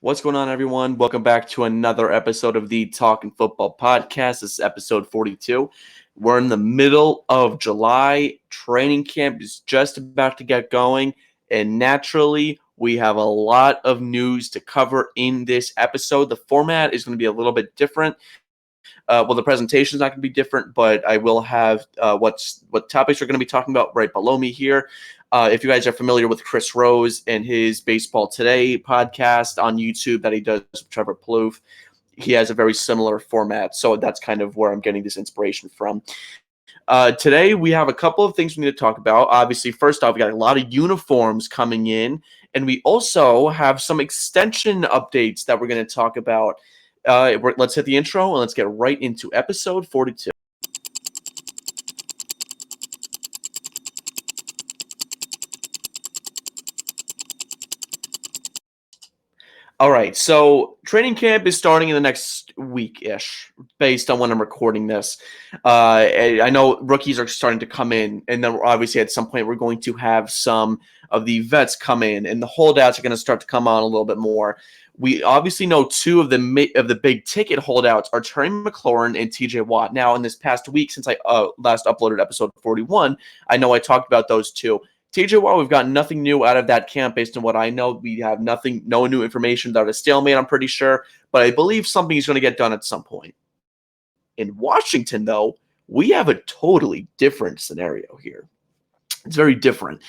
What's going on, everyone? Welcome back to another episode of the Talkin Football podcast. This is episode 42. We're in the middle of July. Training camp is just about to get going, and naturally, we have a lot of news to cover in this episode. The format is going to be a little bit different. The presentation is not going to be different, but I will have what topics we're going to be talking about right below me here. If you guys are familiar with Chris Rose and his Baseball Today podcast on YouTube that he does with Trevor Plouffe, he has a very similar format. So that's kind of where I'm getting this inspiration from. Today, we have a couple of things we need to talk about. Obviously, first off, we got a lot of uniforms coming in, and we also have some extension updates that we're going to talk about. Let's hit the intro, and let's get right into episode 42. All right, so training camp is starting in the next week-ish, based on when I'm recording this. I know rookies are starting to come in, and then obviously at some point we're going to have some of the vets come in, and the holdouts are going to start to come on a little bit more. We obviously know two of the big ticket holdouts are Terry McLaurin and TJ Watt. Now, in this past week, since I last uploaded episode 41, I know I talked about those two. TJ Watt, we've got nothing new out of that camp based on what I know. We have no new information about a stalemate, I'm pretty sure. But I believe something is going to get done at some point. In Washington, though, we have a totally different scenario here. It's very different.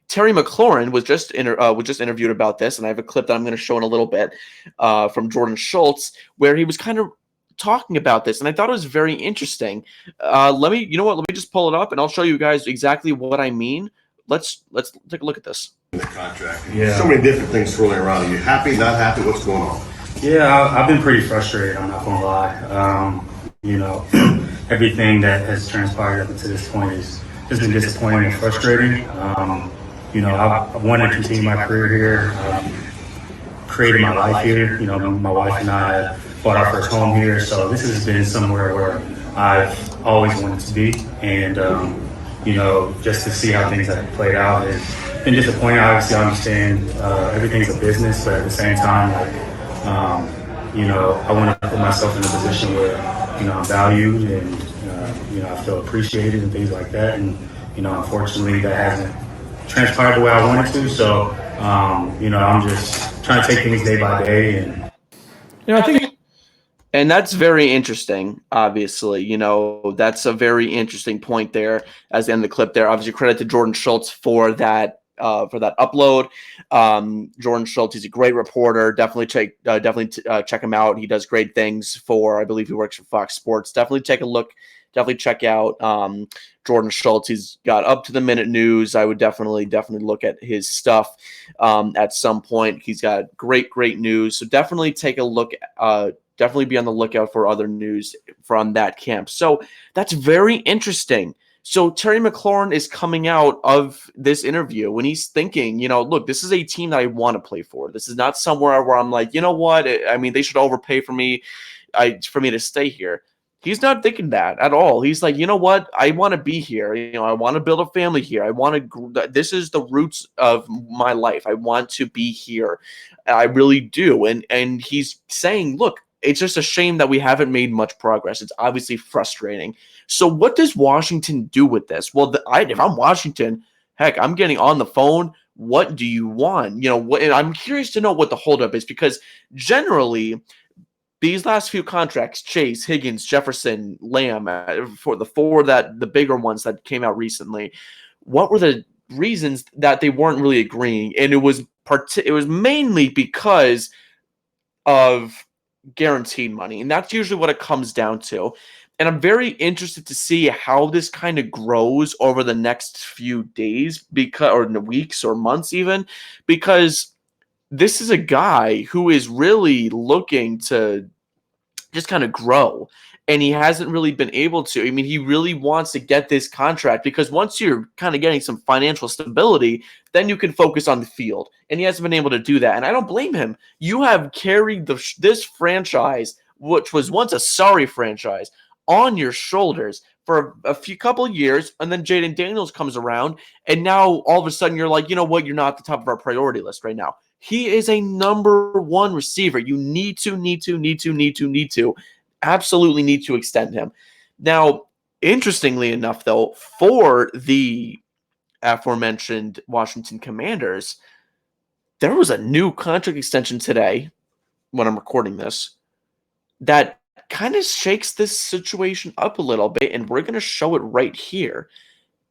Terry McLaurin was just interviewed about this, and I have a clip that I'm going to show in a little bit from Jordan Schultz, where he was kind of talking about this, and I thought it was very interesting. Let me just pull it up, and I'll show you guys exactly what I mean. Let's take a look at this. The contract. Yeah. So many different things swirling around. Are you happy, not happy? What's going on? Yeah, I've been pretty frustrated. I'm not gonna lie. Everything that has transpired up until this point has been disappointing and frustrating. I wanted to continue my career here, created my life here. My wife and I have bought our first home here, so this has been somewhere where I've always wanted to be, and just to see how things have played out has been disappointing. Obviously, I understand everything's a business, but at the same time, I want to put myself in a position where, I'm valued and, I feel appreciated and things like that. And, unfortunately, that hasn't transpired the way I wanted to. So, I'm just trying to take things day by day. And, I think. And that's very interesting, obviously. That's a very interesting point there as the end of the clip there. Obviously, credit to Jordan Schultz for that upload. Jordan Schultz, he's a great reporter. Definitely check him out. He does great things I believe he works for Fox Sports. Definitely take a look. Definitely check out Jordan Schultz. He's got up-to-the-minute news. I would definitely look at his stuff at some point. He's got great news. So definitely take a look. Definitely be on the lookout for other news from that camp. So that's very interesting. So Terry McLaurin is coming out of this interview when he's thinking, look, this is a team that I want to play for. This is not somewhere where I'm like, you know what? I mean, they should overpay for me to stay here. He's not thinking that at all. He's like, you know what? I want to be here. I want to build a family here. This is the roots of my life. I want to be here. I really do. And he's saying, look, it's just a shame that we haven't made much progress. It's obviously frustrating. So what does Washington do with this? Well, if I'm Washington, heck, I'm getting on the phone. What do you want? And I'm curious to know what the holdup is, because generally these last few contracts, Chase, Higgins, Jefferson, Lamb, for the bigger ones that came out recently, what were the reasons that they weren't really agreeing? And it was mainly because of guaranteed money, and that's usually what it comes down to. And I'm very interested to see how this kind of grows over the next few days, or in the weeks or months even, because this is a guy who is really looking to just kind of grow, and he hasn't really been able to. I mean, he really wants to get this contract, because once you're kind of getting some financial stability, then you can focus on the field, and he hasn't been able to do that. And I don't blame him. You have carried this franchise, which was once a sorry franchise, on your shoulders for a couple of years, and then Jaden Daniels comes around, and now all of a sudden you're like, you know what, you're not at the top of our priority list right now. He is a number one receiver. You absolutely need to extend him. Now, interestingly enough, though, for the aforementioned Washington Commanders, there was a new contract extension today when I'm recording this that kind of shakes this situation up a little bit, and we're going to show it right here.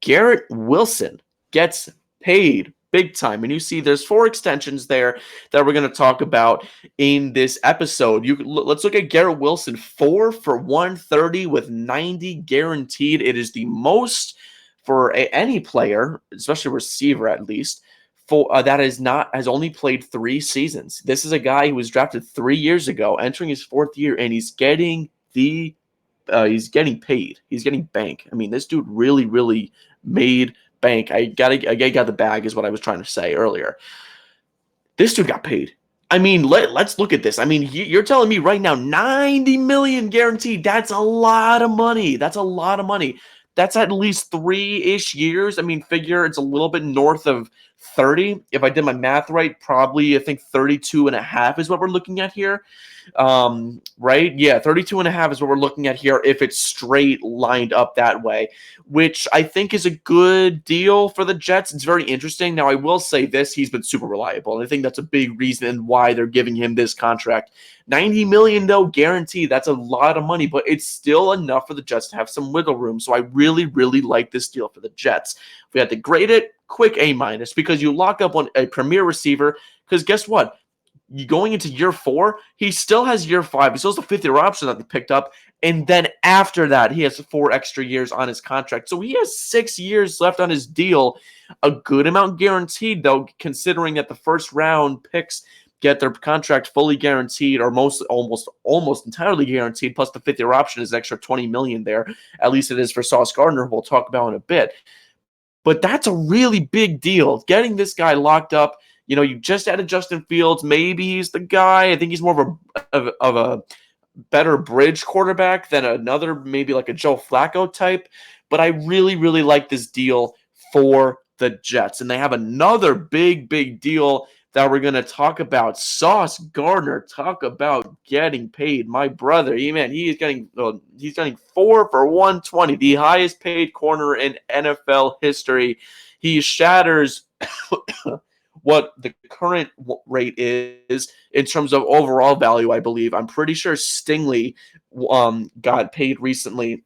Garrett Wilson gets paid big time. And you see there's 4 extensions there that we're going to talk about in this episode. Let's look at Garrett Wilson, 4 for 130 with 90 guaranteed. It is the most for any player, especially a receiver at least, that has only played 3 seasons. This is a guy who was drafted 3 years ago, entering his 4th year, and he's getting paid. He's getting bank. I mean, this dude really made bank. I got the bag is what I was trying to say earlier. This dude got paid. I mean, let's look at this. I mean, you're telling me right now $90 million guaranteed. That's a lot of money. That's at least 3-ish years. I mean, figure it's a little bit north of 30. If I did my math right, probably I think 32 and a half is what we're looking at here. Right? Yeah, 32 and a half is what we're looking at here if it's straight lined up that way, which I think is a good deal for the Jets. It's very interesting. Now, I will say this, he's been super reliable, and I think that's a big reason why they're giving him this contract. $90 million, though, guaranteed. That's a lot of money, but it's still enough for the Jets to have some wiggle room, so I really like this deal for the Jets. If we had to grade it, quick A-, because you lock up on a premier receiver, because guess what? Going into year 4, he still has year 5. He still has the 5th-year option that they picked up. And then after that, he has 4 extra years on his contract. So he has 6 years left on his deal. A good amount guaranteed, though, considering that the first-round picks get their contract fully guaranteed or almost entirely guaranteed, plus the 5th-year option is an extra $20 million there. At least it is for Sauce Gardner, who we'll talk about in a bit. But that's a really big deal. Getting this guy locked up. You know, you just added Justin Fields. Maybe he's the guy. I think he's more of a better bridge quarterback than another, maybe like a Joe Flacco type. But I really like this deal for the Jets. And they have another big deal that we're going to talk about. Sauce Gardner, talk about getting paid. My brother, he's getting 4 for 120, the highest paid corner in NFL history. He shatters what the current rate is in terms of overall value, I believe. I'm pretty sure Stingley got paid recently.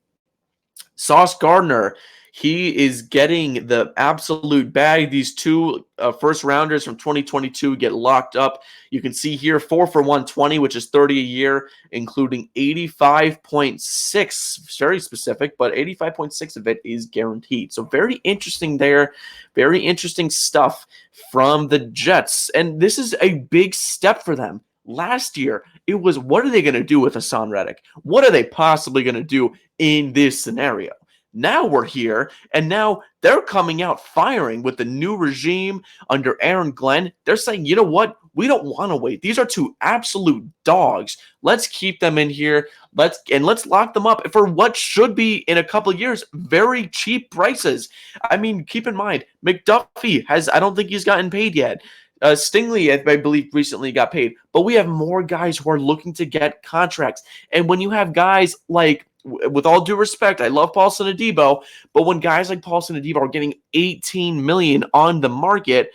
Sauce Gardner, he is getting the absolute bag. These 2 first-rounders from 2022 get locked up. You can see here 4 for 120, which is 30 a year, including 85.6, very specific, but 85.6 of it is guaranteed. So very interesting there. Very interesting stuff from the Jets. And this is a big step for them. Last year, it was, what are they going to do with Hassan Reddick? What are they possibly going to do in this scenario? Now we're here, and now they're coming out firing with the new regime under Aaron Glenn. They're saying, you know what? We don't want to wait. These are 2 absolute dogs. Let's keep them in here. Let's lock them up for what should be, in a couple of years, very cheap prices. I mean, keep in mind, McDuffie I don't think he's gotten paid yet. Stingley, I believe, recently got paid. But we have more guys who are looking to get contracts. And when you have guys like, with all due respect, I love Paulson Adebo, but when guys like Paulson Adebo are getting $18 million on the market,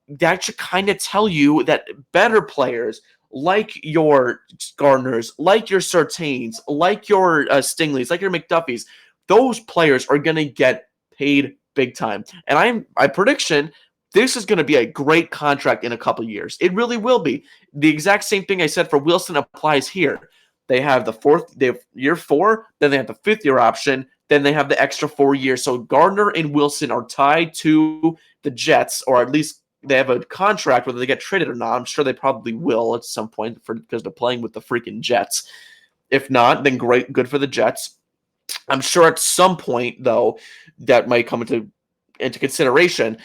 that should kind of tell you that better players like your Gardners, like your Surtains, like your Stingleys, like your McDuffies, those players are going to get paid big time. And my prediction, this is going to be a great contract in a couple of years. It really will be. The exact same thing I said for Wilson applies here. They have year 4, then they have the 5th-year option, then they have the extra 4 years. So Gardner and Wilson are tied to the Jets, or at least they have a contract, whether they get traded or not. I'm sure they probably will at some point because they're playing with the freaking Jets. If not, then great, good for the Jets. I'm sure at some point, though, that might come into consideration.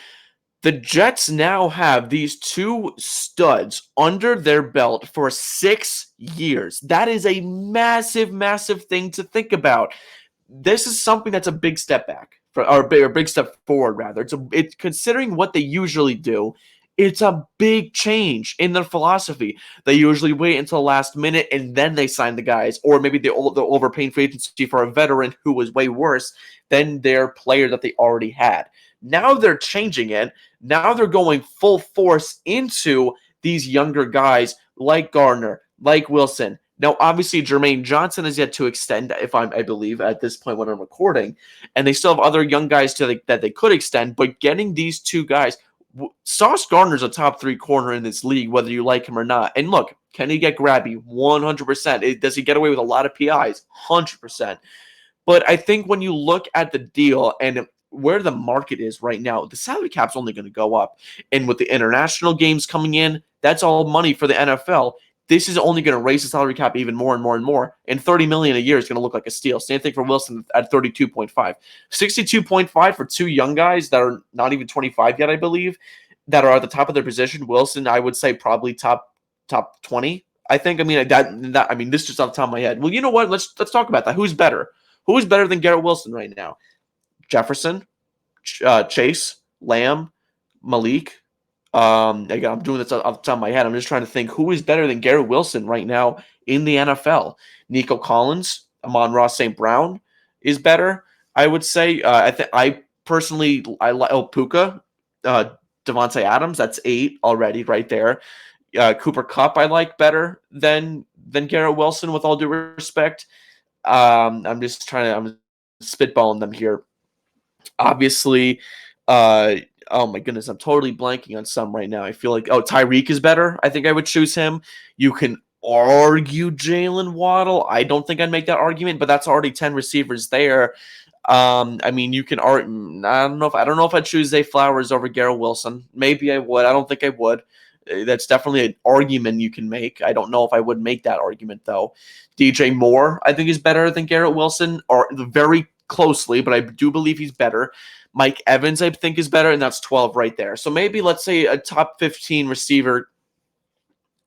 The Jets now have these 2 studs under their belt for 6 years. That is a massive thing to think about. This is something that's a big step back, or big step forward, rather. It's considering what they usually do. It's a big change in their philosophy. They usually wait until the last minute and then they sign the guys, or maybe they're overpaying free agency for a veteran who was way worse than their player that they already had. Now they're changing it. Now they're going full force into these younger guys like Gardner, like Wilson. Now, obviously, Jermaine Johnson is yet to extend, I believe, at this point when I'm recording, and they still have other young guys that they could extend. But getting these two guys, Sauce Gardner's a top 3 corner in this league, whether you like him or not. And look, can he get grabby? 100%. Does he get away with a lot of PIs? 100%. But I think when you look at the deal and where the market is right now, the salary cap's only going to go up. And with the international games coming in, that's all money for the NFL. This is only going to raise the salary cap even more and more and more. And $30 million a year is going to look like a steal. Same thing for Wilson at 32.5. 62.5 for two young guys that are not even 25 yet, I believe, that are at the top of their position. Wilson, I would say probably top 20. I think. I mean, this is just off the top of my head. Well, you know what? Let's talk about that. Who's better? Who's better than Garrett Wilson right now? Jefferson, Chase, Lamb, Malik. Again, I'm doing this off the top of my head. I'm just trying to think who is better than Garrett Wilson right now in the NFL. Nico Collins, Amon-Ra St. Brown is better, I would say. I personally like Puka, Devontae Adams. That's 8 already right there. Cooper Kupp I like better than Garrett Wilson, with all due respect. I'm spitballing them here. Obviously, oh my goodness, I'm totally blanking on some right now. I feel like, Tyreek is better. I think I would choose him. You can argue Jalen Waddle. I don't think I'd make that argument, but that's already 10 receivers there. I mean, you can argue. I don't know if I'd choose Zay Flowers over Garrett Wilson. Maybe I would. I don't think I would. That's definitely an argument you can make. I don't know if I would make that argument, though. DJ Moore, I think, is better than Garrett Wilson, or very closely, but I do believe he's better. Mike Evans, I think, is better, and that's 12 right there. So maybe, let's say, a top 15 receiver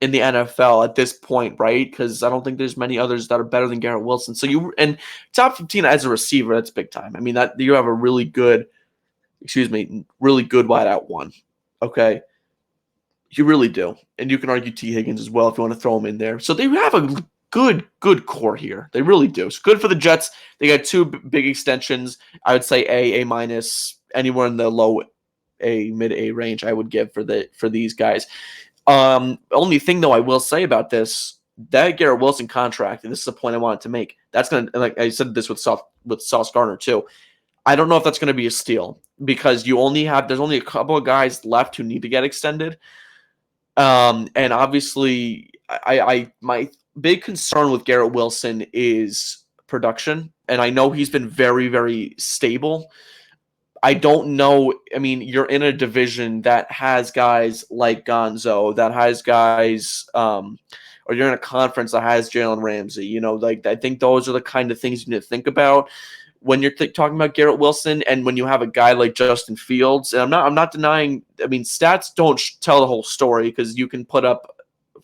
in the NFL at this point, right? Because I don't think there's many others that are better than Garrett Wilson. So top 15 as a receiver, that's big time. I mean, that you have a really good wideout one. Okay. You really do. And you can argue T. Higgins as well if you want to throw him in there. So they have a good core here. They really do. It's good for the Jets. They got 2 big extensions. I would say A minus, anywhere in the low A, mid A range I would give for these guys. Only thing, though, I will say about this, that Garrett Wilson contract, and this is a point I wanted to make, that's going to, like I said this with Sauce Gardner too, I don't know if that's going to be a steal, because there's only a couple of guys left who need to get extended. And obviously, my big concern with Garrett Wilson is production, and I know he's been very, very stable. I don't know. I mean, you're in a division that has guys like Gonzo, that has guys, or you're in a conference that has Jalen Ramsey. I think those are the kind of things you need to think about when you're talking about Garrett Wilson, and when you have a guy like Justin Fields. And I'm not denying. I mean, stats don't tell the whole story, because you can put up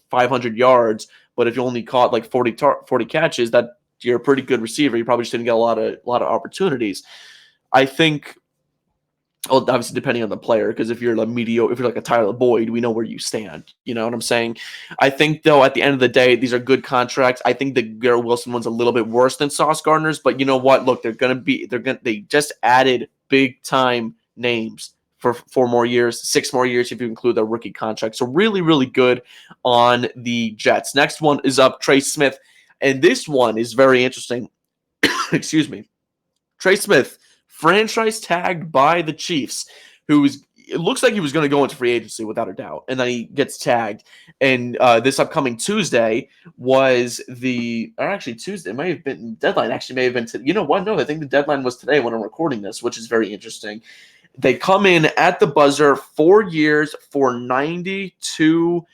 500 yards, but if you only caught like 40 catches, that you're a pretty good receiver. You probably just didn't get a lot of opportunities. I think. Well, obviously depending on the player, because if you're like a Tyler Boyd, we know where you stand. You know what I'm saying? I think, though, at the end of the day, these are good contracts. I think the Garrett Wilson one's a little bit worse than Sauce Gardner's, but you know what? Look, they just added big time names for 4 more years, 6 more years if you include their rookie contract. So really, really good on the Jets. Next one is up, Trey Smith, and this one is very interesting. Excuse me, Trey Smith, franchise tagged by the Chiefs, it looks like he was going to go into free agency without a doubt, and then he gets tagged. And this upcoming Tuesday Tuesday might have been deadline. Actually, may have been you know what? No, I think the deadline was today when I'm recording this, which is very interesting. They come in at the buzzer, 4 years for $92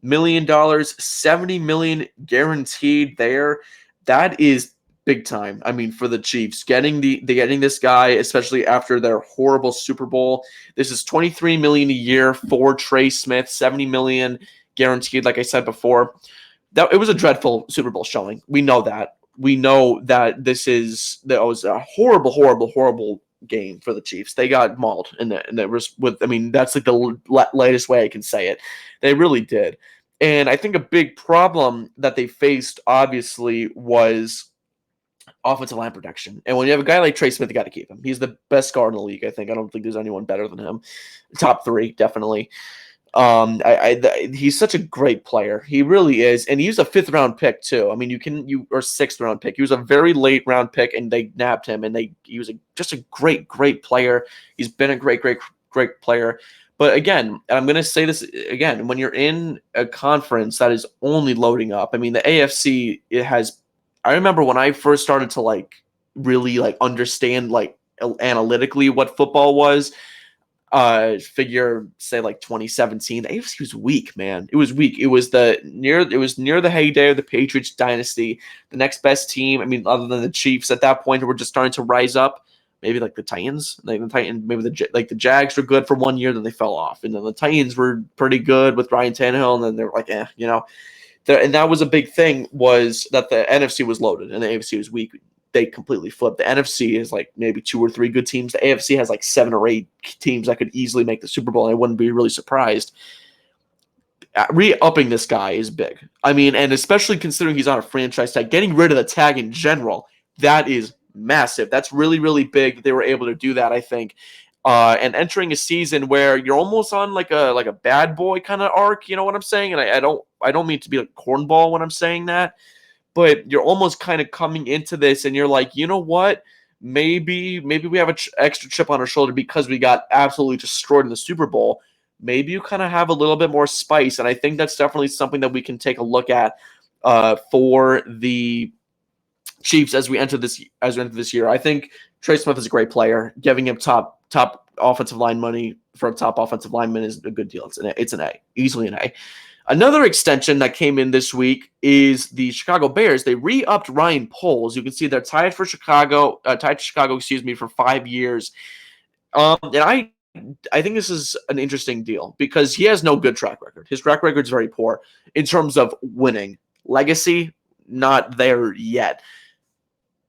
million, $70 million guaranteed there. That is big time. I mean, for the Chiefs, getting this guy, especially after their horrible Super Bowl. This is $23 million a year for Trey Smith, $70 million guaranteed. Like I said before, it was a dreadful Super Bowl showing. We know that. We know that that was a horrible, horrible, horrible game for the Chiefs. They got mauled, and that was with. I mean, that's like the latest way I can say it. They really did, and I think a big problem that they faced obviously was offensive line protection. And when you have a guy like Trey Smith, you got to keep him. He's the best guard in the league. I think. I don't think there's anyone better than him. Top 3, definitely. He's such a great player. He really is, and he was a 5th round pick too. I mean, or 6th round pick. He was a very late round pick, and they nabbed him. And he was just a great player. He's been a great player. But again, and I'm going to say this again, when you're in a conference that is only loading up, I mean, the AFC I remember when I first started to really understand analytically what football was. Figure say 2017. The AFC was weak, man. It was weak. It was near the heyday of the Patriots dynasty. The next best team, I mean, other than the Chiefs at that point, were just starting to rise up. Maybe the Titans. Maybe the Jags were good for 1 year, then they fell off, and then the Titans were pretty good with Ryan Tannehill, and then they were and that was a big thing, was that the NFC was loaded and the AFC was weak. They completely flipped. The NFC is maybe 2 or 3 good teams. The AFC has 7 or 8 teams that could easily make the Super Bowl, and I wouldn't be really surprised. Re-upping this guy is big. I mean, and especially considering he's on a franchise tag, getting rid of the tag in general, that is massive. That's really, really big that they were able to do that, I think. And entering a season where you're almost on like a bad boy kind of arc, you know what I'm saying? And I don't mean to be cornball when I'm saying that. But you're almost kind of coming into this and you're like, you know what? Maybe we have an extra chip on our shoulder because we got absolutely destroyed in the Super Bowl. Maybe you kind of have a little bit more spice. And I think that's definitely something that we can take a look at for the Chiefs as we enter this year. I think Trey Smith is a great player. Giving him top offensive line money for a top offensive lineman is a good deal. It's an A. Easily an A. Another extension that came in this week is the Chicago Bears. They re-upped Ryan Poles. You can see they're tied to Chicago, for 5 years. And I think this is an interesting deal because he has no good track record. His track record is very poor in terms of winning. Legacy, not there yet.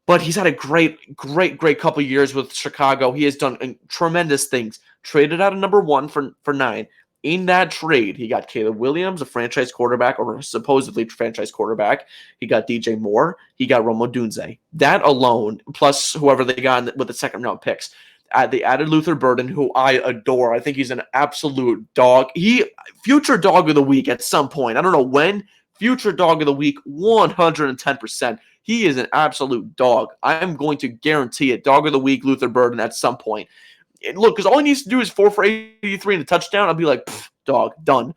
But he's had a great couple of years with Chicago. He has done tremendous things. Traded out of number 1 for 9. In that trade, he got Caleb Williams, a franchise quarterback, or supposedly franchise quarterback. He got DJ Moore. He got Rome Odunze. That alone, plus whoever they got with the second-round picks. They added Luther Burden, who I adore. I think he's an absolute dog. Future dog of the week at some point. I don't know when. Future dog of the week, 110%. He is an absolute dog. I'm going to guarantee it. Dog of the week, Luther Burden at some point. Look, because all he needs to do is 4 for 83 and a touchdown. I'll be like, dog, done.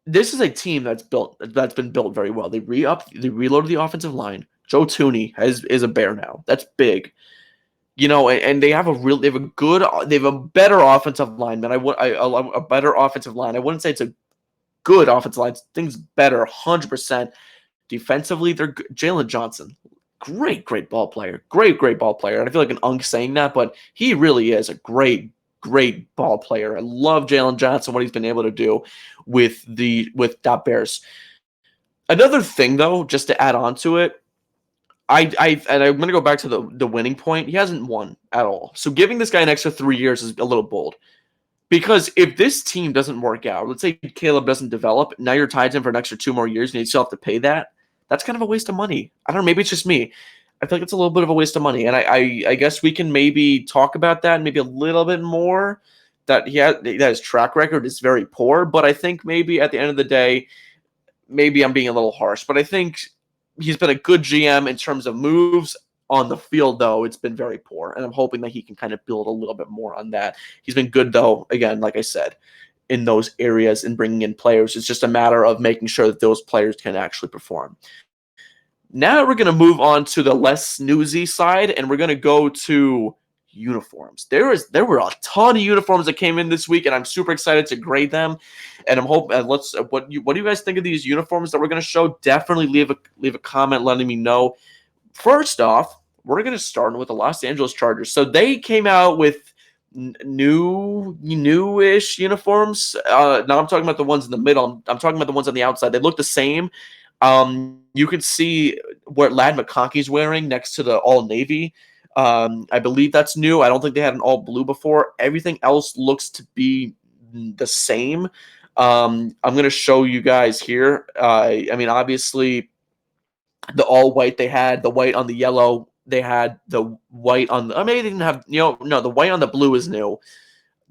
This is a team that's been built very well. They reloaded the offensive line. Joe Thuney is a Bear now. That's big. And they have a better offensive lineman. A better offensive line. I wouldn't say it's a good offensive line. Things better, 100%. Defensively, they're good. Jalen Johnson. Great ball player. Great ball player. And I feel like an unk saying that, but he really is a great ball player. I love Jalen Johnson, what he's been able to do with Bears. Another thing, though, just to add on to it, I'm going to go back to the winning point. He hasn't won at all. So giving this guy an extra 3 years is a little bold. Because if this team doesn't work out, let's say Caleb doesn't develop, now you're tied to him for an extra 2 more years and you still have to pay that. That's kind of a waste of money. I don't know. Maybe it's just me. I feel like it's a little bit of a waste of money. And I guess we can maybe talk about that maybe a little bit more, that his track record is very poor. But I think maybe at the end of the day, maybe I'm being a little harsh. But I think he's been a good GM in terms of moves. On the field, though, it's been very poor. And I'm hoping that he can kind of build a little bit more on that. He's been good, though, again, like I said, in those areas and bringing in players. It's just a matter of making sure that those players can actually perform. Now we're going to move on to the less newsy side, and we're going to go to uniforms. There were a ton of uniforms that came in this week, and I'm super excited to grade them. And I'm hoping what do you guys think of these uniforms that we're going to show? Definitely leave a comment letting me know. First off, we're going to start with the Los Angeles Chargers. So they came out with newish uniforms. Now I'm talking about the ones in the middle. I'm talking about the ones on the outside. They look the same. You can see what Ladd McConkey's wearing next to the all navy. I believe that's new. I don't think they had an all blue before. Everything else looks to be the same. I'm going to show you guys here. I mean, obviously, the all white they had, the white on the yellow, they had the white on the, maybe they didn't have, no, the white on the blue is new.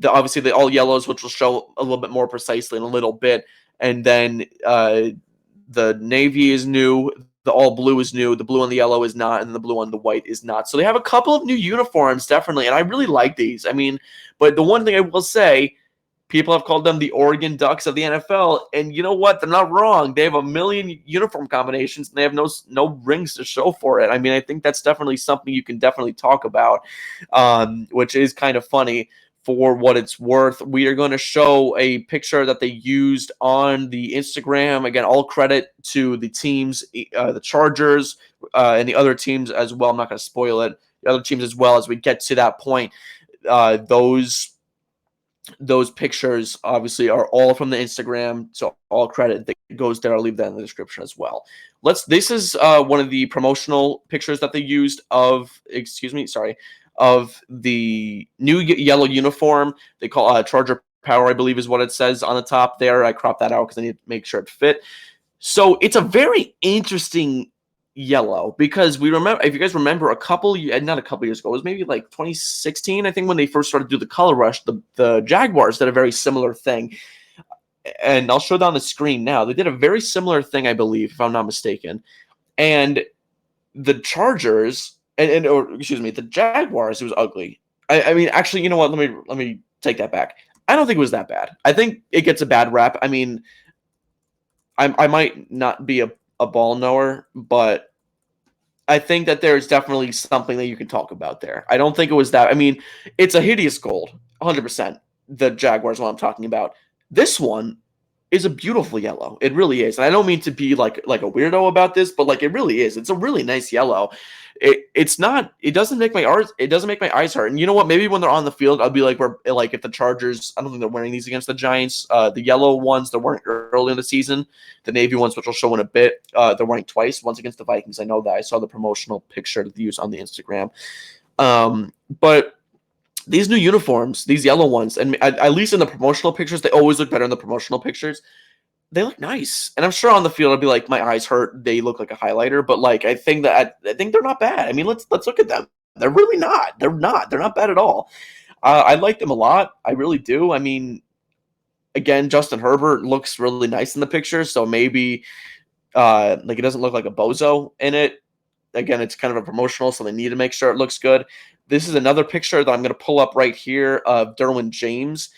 Obviously, the all yellows, which will show a little bit more precisely in a little bit. And then the navy is new. The all blue is new. The blue and the yellow is not, and the blue on the white is not. So they have a couple of new uniforms, definitely, and I really like these. I mean, but the one thing I will say, people have called them the Oregon Ducks of the NFL, and you know what? They're not wrong. They have a million uniform combinations, and they have no rings to show for it. I mean, I think that's definitely something you can definitely talk about, which is kind of funny. For what it's worth, we are going to show a picture that they used on the Instagram. Again, all credit to the teams, the Chargers, and the other teams as well. I'm not going to spoil it. The other teams as well as we get to that point. Those pictures obviously are all from the Instagram, so all credit that goes there. I'll leave that in the description as well. This is one of the promotional pictures that they used of the new yellow uniform. They call Charger Power, I believe is what it says on the top there. I cropped that out because I need to make sure it fit. So it's a very interesting yellow because we remember, if you guys remember, not a couple years ago, it was maybe like 2016, I think, when they first started to do the color rush. The Jaguars did a very similar thing, and I'll show that on the screen now. They did a very similar thing, I believe, if I'm not mistaken. And the Chargers, the Jaguars, it was ugly. I mean, actually, you know what? Let me take that back. I don't think it was that bad. I think it gets a bad rap. I mean, I might not be a ball knower, but I think that there's definitely something that you can talk about there. I don't think it was that. I mean, it's a hideous gold, 100%. The Jaguars, what I'm talking about. This one is a beautiful yellow. It really is. And I don't mean to be like a weirdo about this, but like it really is. It's a really nice yellow. It doesn't make my eyes hurt. And you know what? Maybe when they're on the field, I'll be like, if the Chargers, I don't think they're wearing these against the Giants. The yellow ones they're wearing early in the season. The navy ones, which I'll show in a bit, they're wearing twice. Once against the Vikings. I know that. I saw the promotional picture that they used on the Instagram. But these new uniforms, these yellow ones, and at least in the promotional pictures, they always look better in the promotional pictures. They look nice, and I'm sure on the field I'd be like, my eyes hurt. They look like a highlighter, but like I think they're not bad. I mean, let's look at them. They're really not. They're not bad at all. I like them a lot. I really do. I mean, again, Justin Herbert looks really nice in the picture, so maybe like it doesn't look like a bozo in it. Again, it's kind of a promotional, so they need to make sure it looks good. This is another picture that I'm going to pull up right here of Derwin James.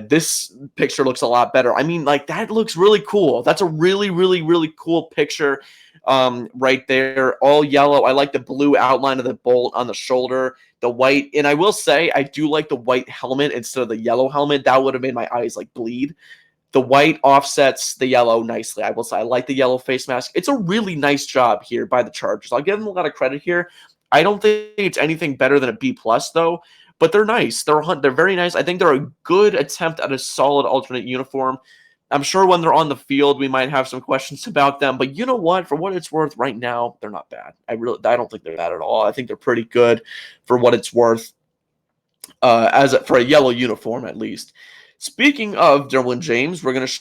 This picture looks a lot better. I mean, like, that looks really cool. That's a really, really, really cool picture right there. All yellow. I like the blue outline of the bolt on the shoulder, the white. And I will say, I do like the white helmet instead of the yellow helmet. That would have made my eyes, like, bleed. The white offsets the yellow nicely. I will say I like the yellow face mask. It's a really nice job here by the Chargers. I'll give them a lot of credit here. I don't think it's anything better than a B+, though. But they're nice. They're very nice. I think they're a good attempt at a solid alternate uniform. I'm sure when they're on the field, we might have some questions about them. But you know what? For what it's worth, right now, they're not bad. I don't think they're bad at all. I think they're pretty good for what it's worth, for a yellow uniform at least. Speaking of Derwin James, we're going to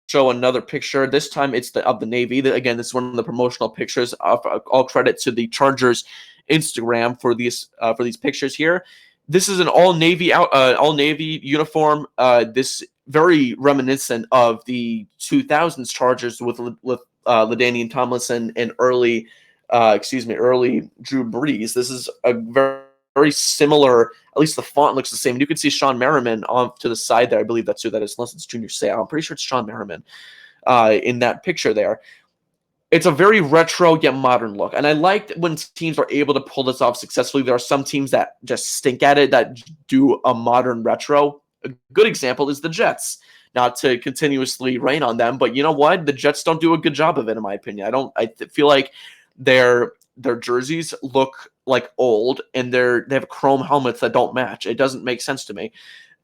show another picture. This time it's of the Navy. Again, this is one of the promotional pictures. All credit to the Chargers Instagram for these pictures here. This is an all navy uniform. This very reminiscent of the 2000s Chargers with LaDainian Tomlinson and early Drew Brees. This is a very similar. At least the font looks the same. And you can see Sean Merriman on to the side there. I believe that's who that is, unless it's Junior Seau. I'm pretty sure it's Sean Merriman in that picture there. It's a very retro yet modern look. And I like when teams are able to pull this off successfully. There are some teams that just stink at it, that do a modern retro. A good example is the Jets. Not to continuously rain on them, but you know what? The Jets don't do a good job of it, in my opinion. I feel like their jerseys look like old, and they have chrome helmets that don't match. It doesn't make sense to me.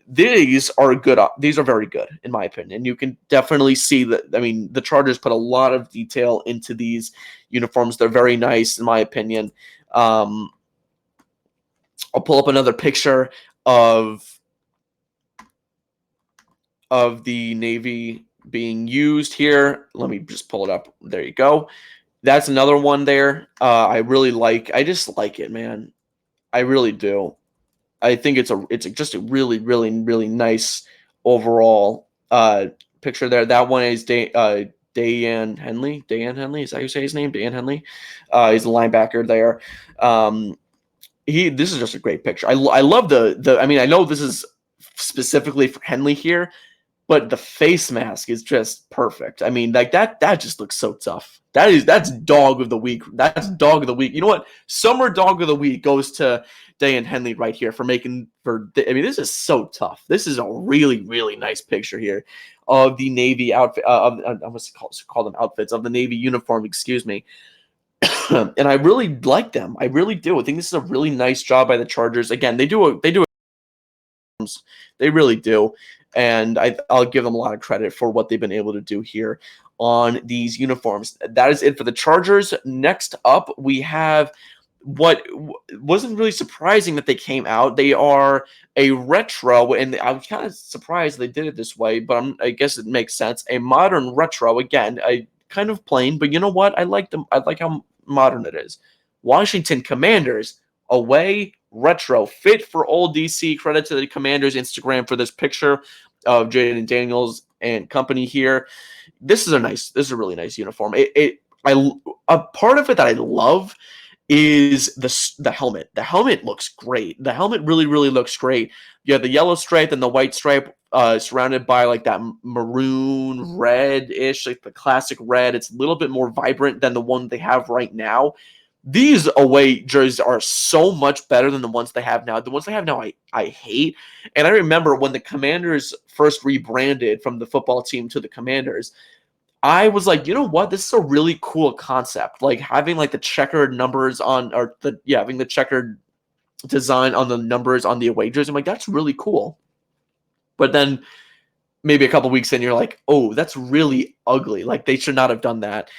These are good. These are very good, in my opinion. You can definitely see that. I mean, the Chargers put a lot of detail into these uniforms. They're very nice, in my opinion. I'll pull up another picture of the Navy being used here. Let me just pull it up. There you go. That's another one there. I just like it, man. I really do. I think it's just a really, really, really nice overall picture there. That one is Dayan Henley. Dayan Henley, is that how you say his name? Dayan Henley. He's a linebacker there. This is just a great picture. I love the. I mean, I know this is specifically for Henley here, but the face mask is just perfect. I mean, like that just looks so tough. That's dog of the week. That's dog of the week. You know what? Summer dog of the week goes to Dayan Henley right here I mean, this is so tough. This is a really, really nice picture here of the Navy outfit. I must call them outfits of the Navy uniform. Excuse me. And I really like them. I really do. I think this is a really nice job by the Chargers. Again, they really do. And I'll give them a lot of credit for what they've been able to do here on these uniforms. That is it for the Chargers. Next up, we have what wasn't really surprising that they came out. They are a retro, and I was kind of surprised they did it this way, but I guess it makes sense. A modern retro, again, kind of plain, but you know what? I like them. I like how modern it is. Washington Commanders away retro, fit for old DC. Credit to the Commanders Instagram for this picture of Jaden Daniels and company here. This is a really nice uniform. A part of it that I love is the helmet. The helmet looks great. The helmet really, really looks great. You have the yellow stripe and the white stripe surrounded by like that maroon red-ish, like the classic red. It's a little bit more vibrant than the one they have right now. These away jerseys are so much better than the ones they have now. The ones they have now, I hate. And I remember when the Commanders first rebranded from the football team to the Commanders, I was like, you know what? This is a really cool concept. Like having like the checkered numbers having the checkered design on the numbers on the away jersey. I'm like, that's really cool. But then maybe a couple weeks in, you're like, oh, that's really ugly. Like they should not have done that.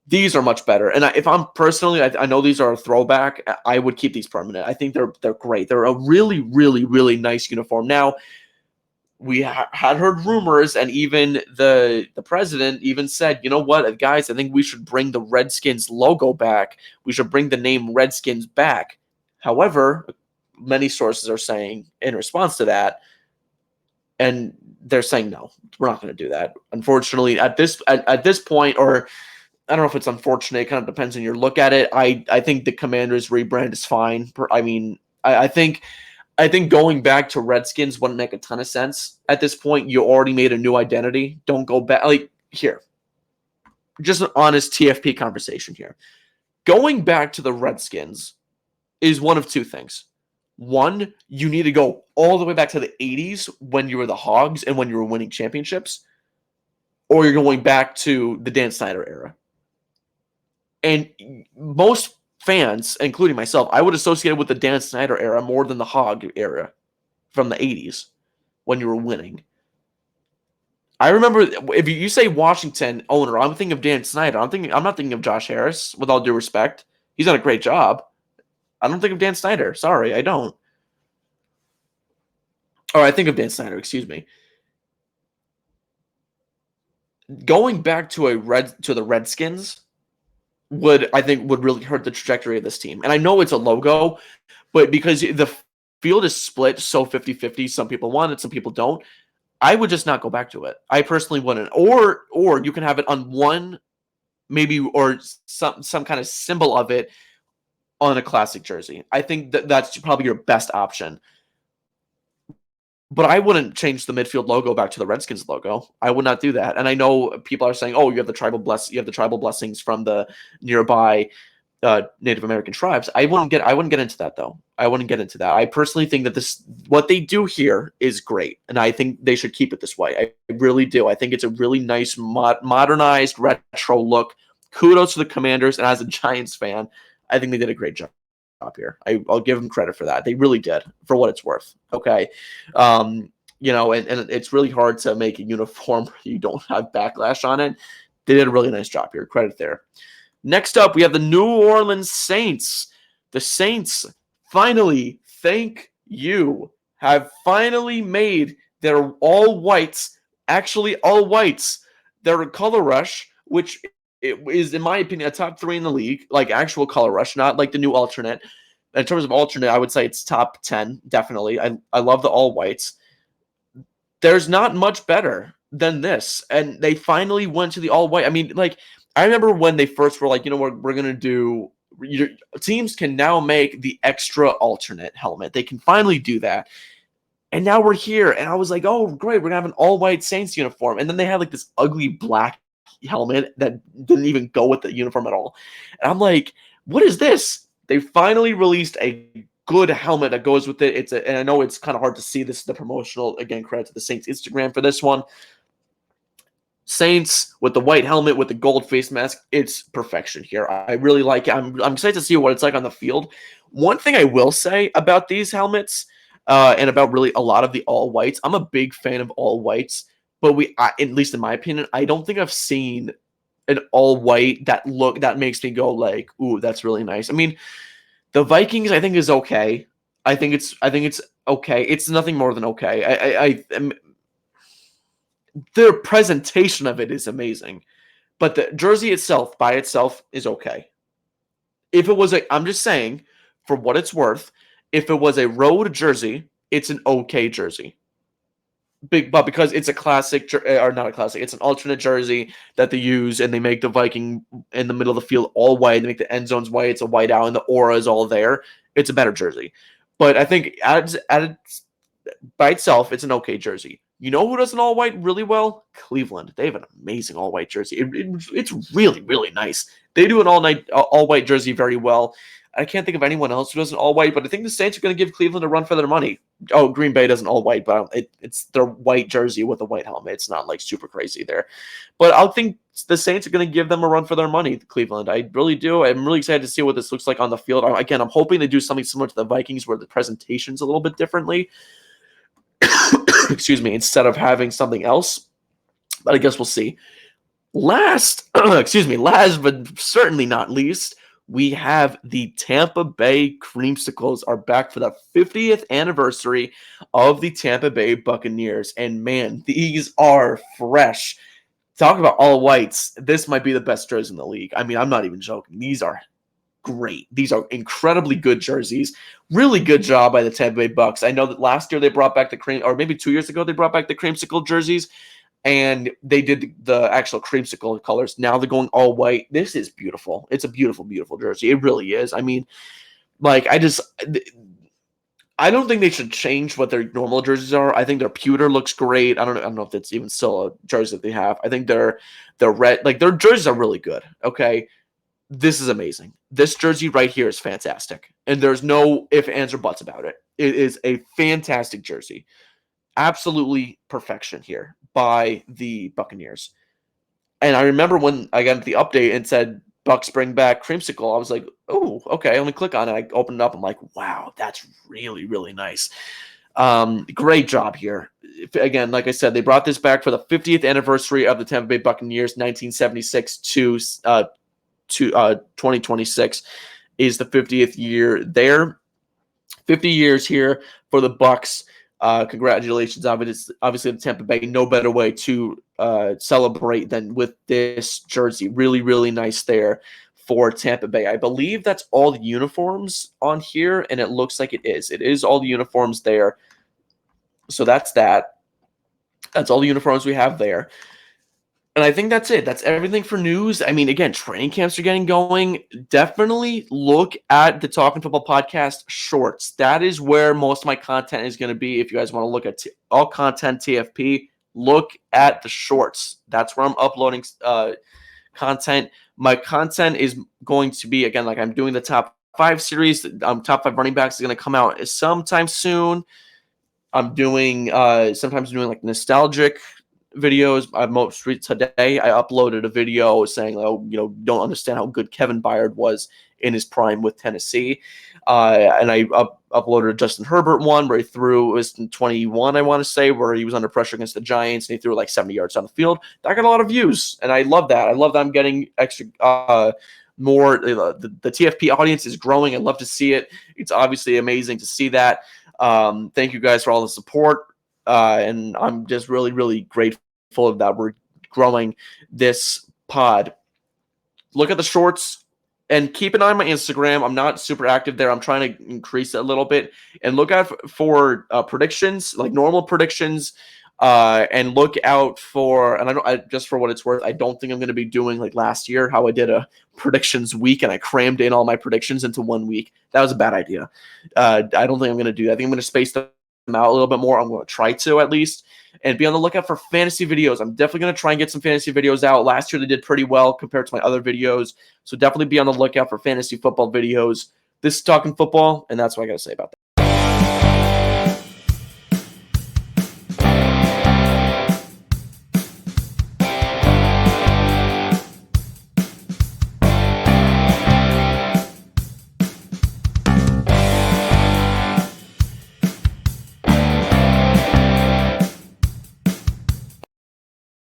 These are much better. And if I'm personally, I know these are a throwback. I would keep these permanent. I think they're great. They're a really, really, really nice uniform. Now, we had heard rumors, and even the president even said, you know what, guys, I think we should bring the Redskins logo back. We should bring the name Redskins back. However, many sources are saying in response to that, and they're saying, no, we're not going to do that. Unfortunately, at this point, or I don't know if it's unfortunate. It kind of depends on your look at it. I think the Commanders rebrand is fine. I mean, I think going back to Redskins wouldn't make a ton of sense at this point. You already made a new identity. Don't go back. Like here, just an honest TFP conversation here. Going back to the Redskins is one of two things. One, you need to go all the way back to the 80s when you were the Hogs and when you were winning championships, or you're going back to the Dan Snyder era. And most fans, including myself, I would associate it with the Dan Snyder era more than the Hog era from the 80s when you were winning. I remember if you say Washington owner, I'm thinking of Dan Snyder. I'm not thinking of Josh Harris, with all due respect. He's done a great job. I don't think of Dan Snyder. Sorry, I don't. Or I think of Dan Snyder, excuse me. Going back to the Redskins would really hurt the trajectory of this team. And I know it's a logo, but because the field is split so 50-50, some people want it, some people don't. I would just not go back to it. I personally wouldn't. Or you can have it on one, maybe, or some kind of symbol of it on a classic jersey. I think that's probably your best option. But I wouldn't change the midfield logo back to the Redskins logo. I would not do that. And I know people are saying, "Oh, you have the tribal blessings from the nearby Native American tribes." I wouldn't get into that though. I wouldn't get into that. I personally think that what they do here is great, and I think they should keep it this way. I really do. I think it's a really nice modernized retro look. Kudos to the Commanders, and as a Giants fan, I think they did a great job here. I'll give them credit for that. They really did, for what it's worth. Okay. And it's really hard to make a uniform where you don't have backlash on it. They did a really nice job here. Credit there. Next up, we have the New Orleans Saints. The Saints finally thank you, have finally made their all whites actually all whites. They're a color rush, which is, in my opinion, a top 3 in the league, like actual color rush, not like the new alternate. In terms of alternate, I would say it's top 10, definitely. I love the all whites. There's not much better than this. And they finally went to the all white. I mean, like, I remember when they first were like, you know what, we're going to do. Teams can now make the extra alternate helmet. They can finally do that. And now we're here. And I was like, oh, great. We're going to have an all white Saints uniform. And then they had like this ugly black helmet that didn't even go with the uniform at all. And I'm like, what is this? They finally released a good helmet that goes with it. And I know it's kind of hard to see this, the promotional, again, credit to the Saints Instagram for this one. Saints with the white helmet with the gold face mask, it's perfection here. I really like it. I'm excited to see what it's like on the field. One thing I will say about these helmets and about really a lot of the all whites, I'm a big fan of all whites, but at least in my opinion, I don't think I've seen an all white that makes me go like, ooh, that's really nice. I mean, the Vikings, I think, is okay. I think it's okay. It's nothing more than okay. Their presentation of it is amazing, but the jersey itself, by itself, is okay. If it was I'm just saying, for what it's worth, if it was a road jersey, it's an okay jersey. But because it's a classic, or not a classic, it's an alternate jersey that they use, and they make the Viking in the middle of the field all white. They make the end zones white. It's a white out, and the aura is all there. It's a better jersey. But I think by itself, it's an okay jersey. You know who does an all white really well? Cleveland. They have an amazing all white jersey. It's really, really nice. They do an all white jersey very well. I can't think of anyone else who does an all white, but I think the Saints are going to give Cleveland a run for their money. Oh, Green Bay does an all white, but it's their white jersey with a white helmet. It's not like super crazy there. But I think the Saints are going to give them a run for their money, Cleveland. I really do. I'm really excited to see what this looks like on the field. Again, I'm hoping they do something similar to the Vikings where the presentation's a little bit differently. Excuse me, instead of having something else. But I guess we'll see. Last but certainly not least, we have the Tampa Bay Creamsicles are back for the 50th anniversary of the Tampa Bay Buccaneers. And man, these are fresh. Talk about all whites. This might be the best jersey in the league. I mean, I'm not even joking. These are great. These are incredibly good jerseys. Really good job by the Tampa Bay Bucks. I know that last year they brought back or maybe 2 years ago they brought back the creamsicle jerseys, and they did the actual creamsicle colors. Now they're going all white. This is beautiful. It's a beautiful, beautiful jersey. It really is. I mean, like, I don't think they should change what their normal jerseys are. I think their pewter looks great. I don't know if that's even still a jersey that they have. I think their red, like, their jerseys are really good. Okay. This is amazing. This jersey right here is fantastic. And there's no ifs, ands, or buts about it. It is a fantastic jersey. Absolutely perfection here by the Buccaneers. And I remember when I got the update and said Bucks bring back creamsicle, I was like, oh, okay. Let me click on it. I opened it up. I'm like, wow, that's really, really nice. Great job here. Again, like I said, they brought this back for the 50th anniversary of the Tampa Bay Buccaneers, 1976 to 2026 is the 50th year there. 50 years here for the Bucks. Congratulations. Obviously, the Tampa Bay, no better way to celebrate than with this jersey. Really, really nice there for Tampa Bay. I believe that's all the uniforms on here, and it looks like it is. It is all the uniforms there. So that's that. That's all the uniforms we have there. And I think that's it. That's everything for news. I mean, again, training camps are getting going. Definitely look at the Talkin Football podcast shorts. That is where most of my content is going to be. If you guys want to look at all content TFP, look at the shorts. That's where I'm uploading content. My content is going to be, again, like I'm doing the top 5 series. Top 5 running backs is going to come out sometime soon. I'm doing sometimes doing like nostalgic videos. Most today I uploaded a video saying, oh, don't understand how good Kevin Byard was in his prime with Tennessee. And I uploaded a Justin Herbert one where he threw, it was in 21, I want to say, where he was under pressure against the Giants and he threw like 70 yards down the field. That got a lot of views, and I love that. I love that I'm getting extra more. The TFP audience is growing. I love to see it. It's obviously amazing to see that. Thank you guys for all the support. And I'm just really, really grateful that we're growing this pod. Look at the shorts and keep an eye on my Instagram. I'm not super active there. I'm trying to increase it a little bit. And look out for predictions, like normal predictions. And look out for, and just for what it's worth, I don't think I'm going to be doing like last year, how I did a predictions week and I crammed in all my predictions into 1 week. That was a bad idea. I don't think I'm going to do that. I think I'm going to space them out a little bit more. I'm going to try to, at least, and be on the lookout for fantasy videos. I'm definitely going to try and get some fantasy videos out. Last year they did pretty well compared to my other videos. So definitely be on the lookout for fantasy football videos. This is Talkin Football, and that's what I got to say about that.